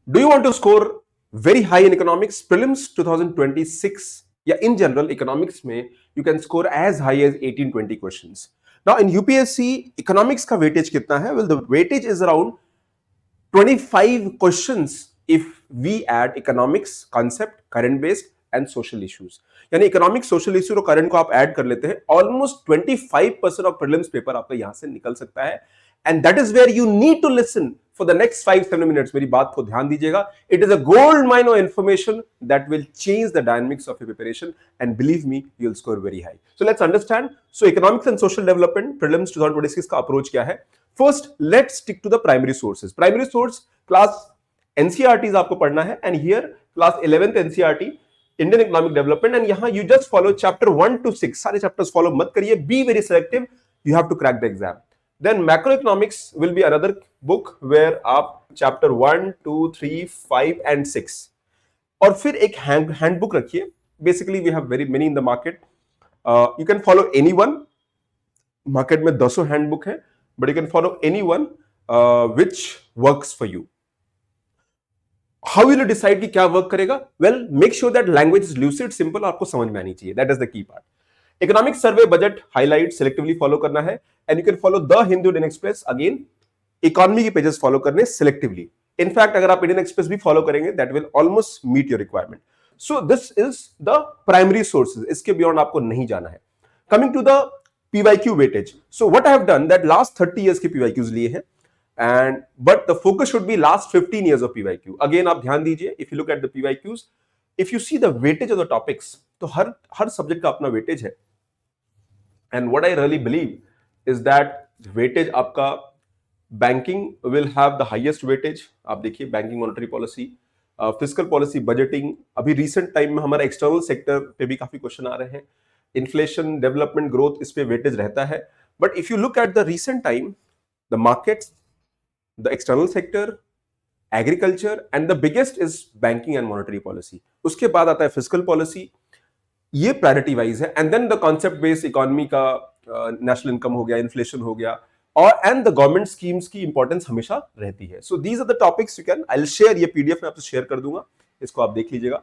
Do you want to score very high in economics? Prelims 2026 या in general economics में you can score as high as 18-20 questions. Now in UPSC economics का weightage कितना है? Well, the weightage is around 25 questions if we add economics concept, current based and social issues. यानी economic social issue और current को आप add कर लेते हैं, ऑलमोस्ट 25% ऑफ प्रीलिम्स पेपर आपका यहां से निकल सकता है. And that is where you need to listen for the next 5-7 minutes. मेरी बात को ध्यान दीजिएगा. It is a gold mine of information that will change the dynamics of your preparation, and believe me, you'll score very high. So let's understand. So economics and social development prelims 2026 का approach क्या है? First, let's stick to the primary sources. Primary source class NCERTs आपको पढ़ना है, and here class 11th NCERT Indian Economic Development, and यहाँ you just follow chapter 1 to 6. सारे chapters follow मत करिए. Be very selective. You have to crack the exam. Then macroeconomics will be another book where आप chapter 1, 2, 3, 5 and 6 और फिर एक handbook रखिए. Basically we have very many in the market. You can follow anyone. Market में 200 handbook है, but you can follow anyone which works for you. How will you decide कि क्या work करेगा? Well, make sure that language is lucid, simple, आपको समझ में आनी चाहिए. That is the key part. Economic survey budget highlight selectively follow करना है, and you can follow the Hindu Indian Express again. Economy के pages follow करने selectively. In fact, अगर आप Indian Express भी follow करेंगे, that will almost meet your requirement. So this is the primary sources. इसके beyond आपको नहीं जाना है. Coming to the PYQ weightage. So what I have done that last 30 years के PYQs लिए हैं, and but the focus should be last 15 years of PYQ. Again आप ध्यान दीजिए. If you look at the PYQs, if you see the weightage of the topics, तो हर subject का अपना weightage है. And what I really believe is that weightage आपका banking will have the highest weightage. आप देखिए banking monetary policy, fiscal policy, budgeting. अभी recent time में हमारा external sector पे भी काफी क्वेश्चन आ रहे हैं. Inflation, development, growth, इस पे weightage रहता है. But if you look at the recent time, the markets, the external sector, agriculture, and the biggest is banking and monetary policy. उसके बाद आता है fiscal policy. ये प्रायोरिटी वाइज है, and then the concept based economy का national income हो गया, inflation हो गया, और एंड द गवर्नमेंट स्कीम्स की इंपॉर्टेंस हमेशा रहती है. So these are the topics you can, I will share, ये पीडीएफ में आपसे शेयर कर दूंगा, इसको आप देख लीजिएगा.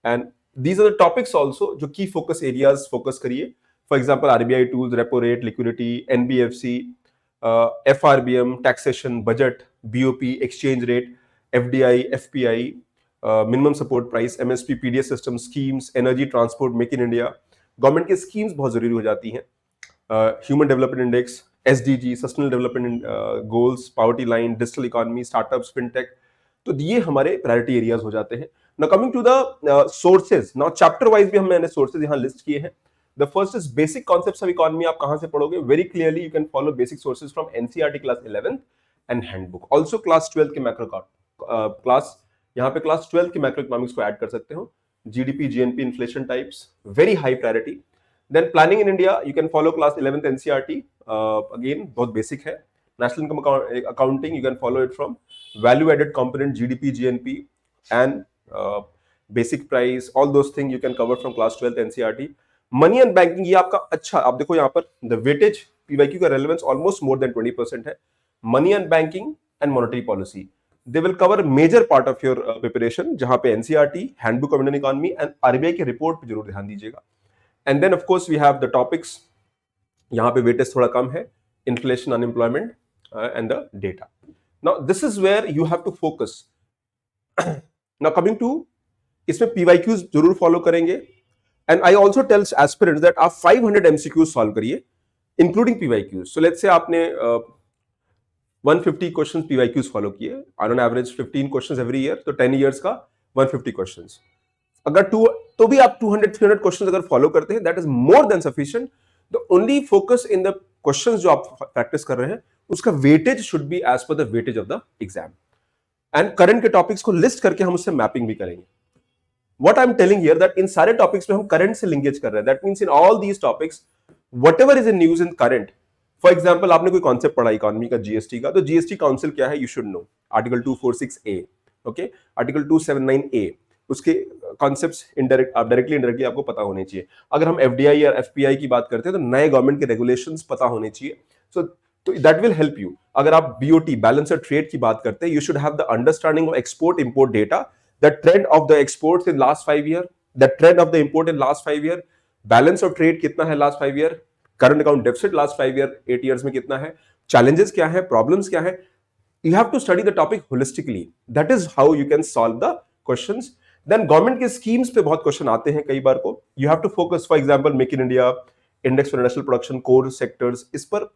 And these are the topics also जो की फोकस एरियाज फोकस करिए. For example RBI tools, repo rate, liquidity, NBFC, FRBM, taxation, budget, BOP, exchange rate, FDI, FPI, minimum support price, MSP, PDS system, schemes, energy, transport, make in India. Government की schemes बहुत जरूरी हो जाती हैं. Human development index, SDG, sustainable development goals, poverty line, digital economy, startups, fintech. तो ये हमारे priority areas हो जाते हैं. Now coming to the sources. Now chapter wise भी मैंने सोर्सेज यहाँ लिस्ट किए हैं. The first is basic concepts of economy. आप कहां से पढ़ोगे? Very clearly you can follow basic sources from NCERT class 11th and handbook. Also class 12 के मैक्रो क्लास, यहाँ पे क्लास 12 के मैक्रो इकोनॉमिक्स को ऐड कर सकते हो. GDP, GNP, inflation types, very high priority. Then planning in India, you can follow class 11th NCERT. Again बहुत basic है. National income accounting, you can follow it from value added component, GDP, GNP and basic price. All those thing you can cover from class 12th NCERT. Money and banking, ये आपका अच्छा, आप देखो यहाँ पर the weightage PYQ का relevance almost more than 20% है. Money and banking and monetary policy, they will cover major part of your preparation, जहां पे NCERT, Handbook of Indian Economy and RBI के रिपोर्ट पे जरूर ध्यान दीजिएगा. And then of course we have the topics, यहाँ पे वेटेज थोड़ा कम है, inflation, unemployment and the data. Now this is where you have to focus. Now coming to, इसमें PYQs जरूर फॉलो करेंगे. And I also tell aspirants that आप 500 MCQs solve करिए, including PYQs. So let's say आपने 150 question PYQs follow किए, on average 15 questions every year, तो 10 years का 150 questions. अगर तो भी आप 200-300 क्वेश्चंस अगर फॉलो करते हैं, that is more than sufficient. The only focus in the questions जो आप प्रैक्टिस कर रहे हैं, उसका weightage should be as per the weightage of the exam. And current के टॉपिक्स को लिस्ट करके हम उससे मैपिंग भी करेंगे. What I am telling here that इन सारे टॉपिक्स में हम करंट से लिंकेज कर रहे हैं. That means in all these topics, whatever is in news in current. For example आपने कोई कॉन्सेप्ट पढ़ा इकोनॉमी का, जीएसटी का, तो जीएसटी काउंसिल क्या है, you should know. Article 246A, okay, article 279A, उसके कॉन्सेप्ट्स इनडायरेक्ट, आप डायरेक्टली इनडायरेक्टली आपको पता होने चाहिए. अगर हम एफडीआई या एफपीआई की बात करते हैं, तो नए गवर्नमेंट के रेगुलेशंस पता होने चाहिए. So that will help you. अगर आप BOT बैलेंस ऑफ ट्रेड की बात करते हैं, you should have the understanding of export import data, the trend of the exports in last 5 year, the trend of the import in last 5 year, balance of trade कितना है last 5 year, current account deficit last 5 year 8 years में कितना है, challenges क्या है, problems क्या है. You have to study the topic holistically. That is how you can solve the questions. Then government के schemes पे बहुत क्वेश्चन आते हैं कई बार को. You have to focus, for example, Make in India, Index for National Production, core sectors. इस पर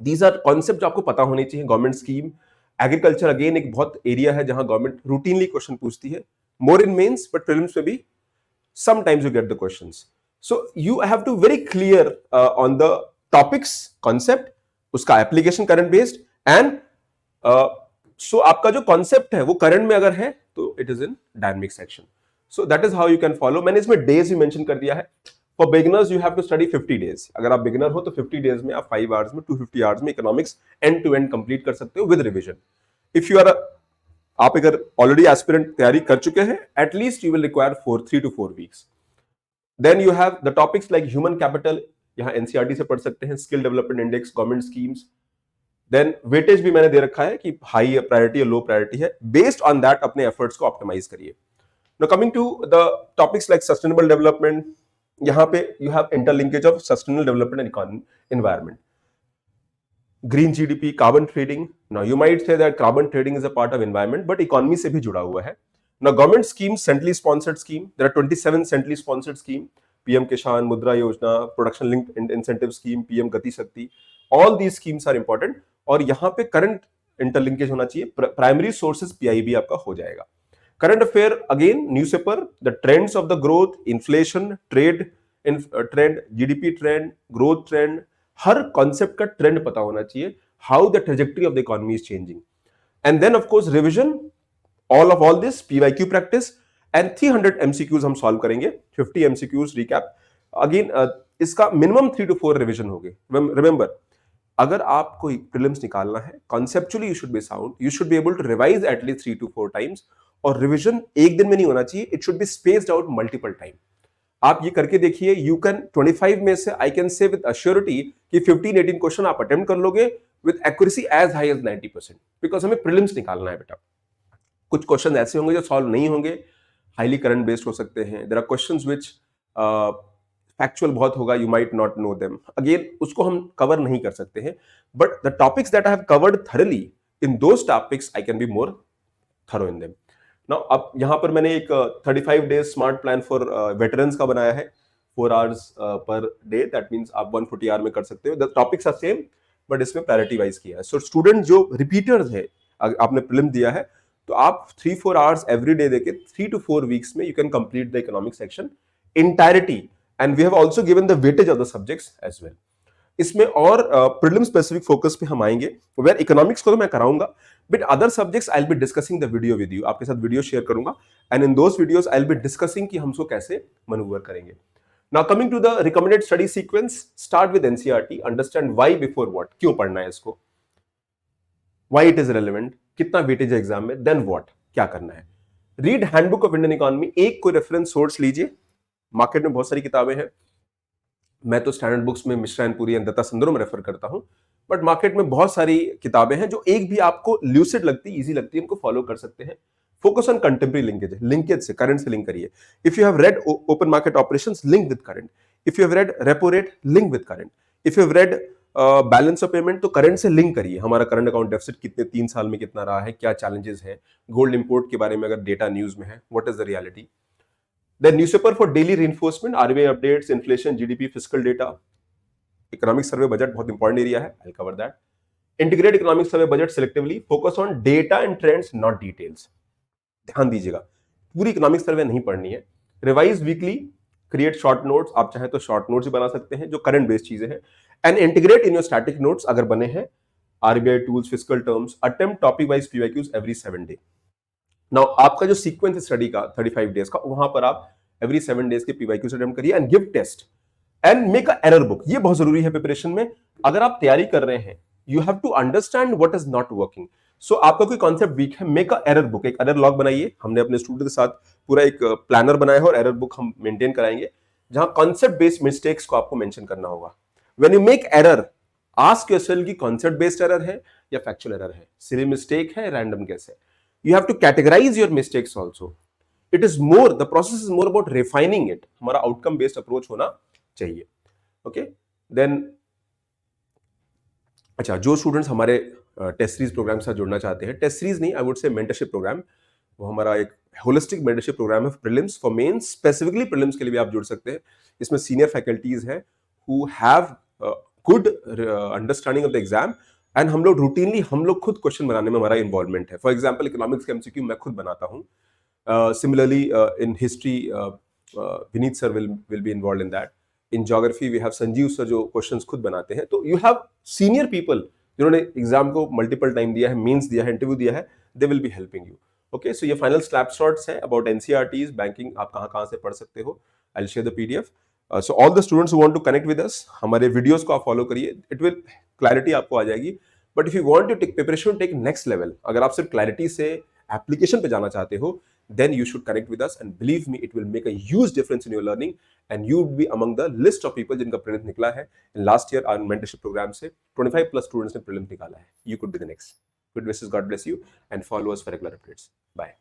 these are concepts जो आपको पता होने चाहिए. गवर्नमेंट स्कीम, एग्रीकल्चर अगेन एक बहुत एरिया है जहां गवर्नमेंट रूटीनली क्वेश्चन पूछती है. मोर इन मेंस, बट प्रीलिम्स में भी sometimes you get the questions. So you have to very clear on the topics, concept, उसका application current based and so आपका जो कॉन्सेप्ट है वो करंट में अगर है तो it is in dynamic section. So that is how you can follow. मैंने इसमें डेज भी मेंशन कर दिया है. For beginners you have to study 50 days. अगर आप बिगिनर हो तो 50 डेज में आप 5 आवर्स में 250 आवर्स में economics end to end complete कर सकते हो with revision. If you are आप अगर ऑलरेडी एस्पिरेंट तैयारी कर चुके हैं, at least you will require 3 to 4 weeks. Then you have the topics like human capital, यहाँ एनसीईआरटी से पढ़ सकते हैं, skill development index, government schemes. Then weightage भी मैंने दे रखा है कि हाई प्रायोरिटी और लो प्रायोरिटी है. बेस्ड ऑन दैट अपने एफर्ट्स को ऑप्टिमाइज करिए. Now coming to the topics like sustainable development, यहां पे you have interlinkage of sustainable development and economy, environment, green GDP, carbon trading. Now you might say that carbon trading is a part of environment, but economy से भी जुड़ा हुआ है. Now government scheme, centrally sponsored scheme, there are 27 centrally sponsored scheme, PM Kisan, Mudra Yojana, production linked incentive scheme, PM Gati Shakti. All these schemes are important. और यहां पे current interlinkage होना चाहिए. प्राइमरी सोर्सेज पीआईबी आपका हो जाएगा. Current affair again newspaper, the trends of the growth, inflation, trade trend, GDP trend, growth trend, हर concept का ट्रेंड पता होना चाहिए. How the trajectory of the economy is changing. And then of course revision all this, PYQ practice and 300 MCQs हम solve करेंगे. 50 MCQs recap. Again इसका minimum 3 to 4 revision होंगे. Remember, अगर आपको प्रीलिम्स निकालना है, conceptually you should B sound, you should be able to revise at least 3 to 4 times. और revision एक दिन में नहीं होना चाहिए, it should be spaced out multiple time. आप ये करके देखिए. यू कैन 25 में से I can say with assurity कि 15-18 क्वेश्चन आप अटेम्प्ट कर लोगे with accuracy as high as 90%, because हमें प्रीलिम्स निकालना है बेटा. कुछ क्वेश्चन ऐसे होंगे जो सॉल्व नहीं होंगे, हाईली करंट बेस्ड हो सकते हैं. There are questions which factual बहुत होगा, you might not know them. Again उसको हम कवर नहीं कर सकते हैं. But the topics that I have covered thoroughly, in those topics I can be more thorough in them. Now अब यहां पर मैंने एक 35 days smart plan for veterans का बनाया है. 4 hours per day, that means आप 140 आवर में कर सकते हो. The topics are same, but इसमें प्रायोरिटी वाइज किया है. सो स्टूडेंट जो रिपीटर्स है, आपने प्रीलिम दिया है तो आप 3-4 आवर्स एवरी डे देके 3 to 4 वीक्स में you can complete the economic section entirety. And we have also given the weightage of the subjects as well. इसमें और प्रीलिम स्पेसिफिक फोकस पे हम आएंगे. वेयर इकोनॉमिक्स को तो मैं कराऊंगा, but other subjects I will be discussing the video with you. आपके साथ वीडियो शेयर करूंगा and in those videos I will be discussing कि हम उसको कैसे मैन्यूवर करेंगे. Now coming to the recommended study sequence, start with NCERT, understand why before what, क्यों पढ़ना है इसको, व्हाई इट इज रिलेवेंट, कितना वेटेज है एग्जाम में, देन व्हाट, क्या करना है. Read handbook of Indian economy, एक कोई रेफरेंस सोर्स लीजिए. मार्केट में बहुत सारी किताबें हैं. मैं तो स्टैंडर्ड बुक्स में Mishra and Puri and Datta Sundaram refer करता हूं, बट मार्केट में बहुत सारी किताबें हैं जो एक भी आपको ल्यूसिड लगती, इजी लगती है, उनको फॉलो कर सकते हैं. Focus on contemporary linkage, linkage से, करंट से लिंक करिए. If you have read open market operations, link with current. If you have read repo rate, link with current. If you have read balance of payment, तो current से link करिए. हमारा current account deficit कितने 3 साल में कितना रहा है, क्या चैलेंजेस हैं. गोल्ड इंपोर्ट के बारे में अगर डेटा न्यूज में है, what is the reality. Then newspaper for daily reinforcement, RBI updates, inflation, GDP, fiscal data. Economic survey budget बहुत important area है, I'll cover that. Integrate economic survey budget selectively, focus on data and trends, not details. ध्यान दीजिएगा, पूरी economic survey नहीं पढ़नी है. Revise weekly, create short notes, आप चाहे तो शॉर्ट नोट्स भी बना सकते हैं जो करंट बेस्ड चीजें हैं. And integrate in your static notes अगर बने हैं, RBI tools, fiscal terms, attempt topic wise PYQs every 7 day. Now आपका जो सीक्वेंस है स्टडी का 35 डेज का, वहां पर आप एवरी 7 डेज के पीवाईक्यूज अटेम्प्ट करिए and give test and make a error book. ये बहुत जरूरी है प्रिपरेशन में. अगर आप तैयारी कर रहे हैं, you have to understand what is not working. So आपका कोई कॉन्सेप्ट वीक है, मेक अ एरर बुक, एक एरर लॉग बनाइए. हमने अपने स्टूडेंट के साथ पूरा एक प्लानर बनाया है और एरर बुक हम मेंटेन कराएंगे जहां कॉन्सेप्ट बेस्ड मिस्टेक्स को आपको मेंशन करना होगा. When you make error, ask yourself कि कॉन्सेप्ट बेस्ड एरर है या फैक्चुअल एरर है, सिली मिस्टेक है, रैंडम गेस है. You have to categorise your mistakes also. It is more, the process is more about refining it. हमारा outcome based approach होना चाहिए. Okay, then अच्छा, जो स्टूडेंट्स हमारे टेस्ट सीरीज प्रोग्राम के साथ जुड़ना चाहते हैं, टेस्ट सीरीज नहीं, I would say mentorship programme, वो हमारा एक होलिस्टिक मेंटरशिप प्रोग्राम है prelims for mains, specifically prelims के लिए भी आप जुड़ सकते हैं. इसमें सीनियर फैकल्टीज हैं who have good understanding of the exam, and हम लोग रूटीनली हम लोग खुद क्वेश्चन बनाने में हमारा इन्वॉल्वमेंट है. फॉर एग्जाम्पल इकोनॉमिक्स के एमसीक्यू मैं खुद बनाता हूँ. Similarly, in history, Vineet sir will be involved in that. In geography, we have Sanjeev sir जो questions खुद बनाते हैं. तो you have senior people जिन्होंने एग्जाम को मल्टीपल टाइम दिया है, मीन्स दिया है, इंटरव्यू दिया है, they will be helping you. Okay, so ये फाइनल स्नैपशॉट्स हैं about NCERTs, बैंकिंग आप कहाँ कहाँ से पढ़ सकते हो. I'll share the PDF. So all the students who want to connect with us, हमारे वीडियोस को आप फॉलो करिए. It will क्लैरिटी आपको आ जाएगी. But if you want to take preparation take next level, अगर आप सिर्फ क्लैरिटी से एप्लीकेशन पे जाना चाहते हो, then you should connect with us, and believe me, it will make a huge difference in your learning, and you would be among the list of people जिनका prelims निकला है. Last year our mentorship program से 25 plus students ने prelims निकाला है. You could be the next. Good wishes, God bless you, and follow us for regular updates. Bye.